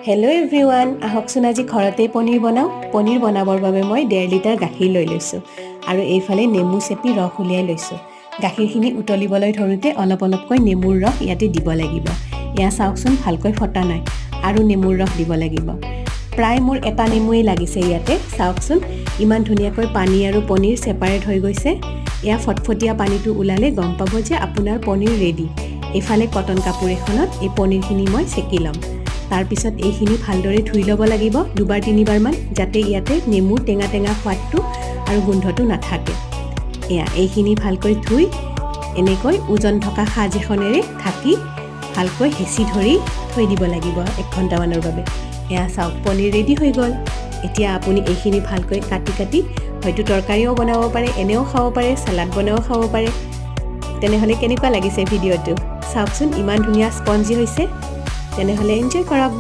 Hello' everyone, আহকচোন আজি ঘৰতে পনীৰ বনাওঁ। পনীৰ বনাবৰ বাবে মই 1.5 লিটাৰ গাখীৰ লৈ লৈছোঁ আৰু এইফালে নেমু চেপি ৰস উলিয়াই লৈছোঁ। গাখীৰখিনি উতলিবলৈ ধৰোঁতে অলপ অলপকৈ নেমুৰ ৰস ইয়াতে দিব লাগিব। এয়া চাওকচোন, ভালকৈ ফটা নাই আৰু নেমুৰ ৰস দিব লাগিব। প্ৰায় মোৰ এটা নেমুৱেই লাগিছে ইয়াতে। চাওকচোন, ইমান ধুনীয়াকৈ পানী আৰু পনীৰ ছেপাৰেট হৈ গৈছে। এয়া ফটফটীয়া পানীটো ওলালে গম পাব যে আপোনাৰ পনীৰ ৰেডি। এইফালে কটন কাপোৰ এখনত এই পনীৰখিনি মই চেকি ল'ম। তাৰপিছত এইখিনি ভালদৰে ধুই ল'ব লাগিব 2-3বাৰমান, যাতে ইয়াতে নেমুৰ টেঙা টেঙা সোৱাদটো আৰু গোন্ধটো নাথাকে। এয়া এইখিনি ভালকৈ ধুই এনেকৈ ওজন থকা সাজ এখনেৰে ঢাকি ভালকৈ হেঁচি ধৰি থৈ দিব লাগিব 1 ঘণ্টামানৰ বাবে। এয়া চাওক, পনীৰ ৰেডি হৈ গ'ল। এতিয়া আপুনি এইখিনি ভালকৈ কাটি কাটি হয়তো তৰকাৰীও বনাব পাৰে, এনেও খাব পাৰে, চালাড বনাইও খাব পাৰে। তেনেহ'লে কেনেকুৱা লাগিছে ভিডিঅ'টো? চাওকচোন, ইমান ধুনীয়া স্পঞ্জি হৈছে। তেনেহ'লে এনজয় কৰক। বাই।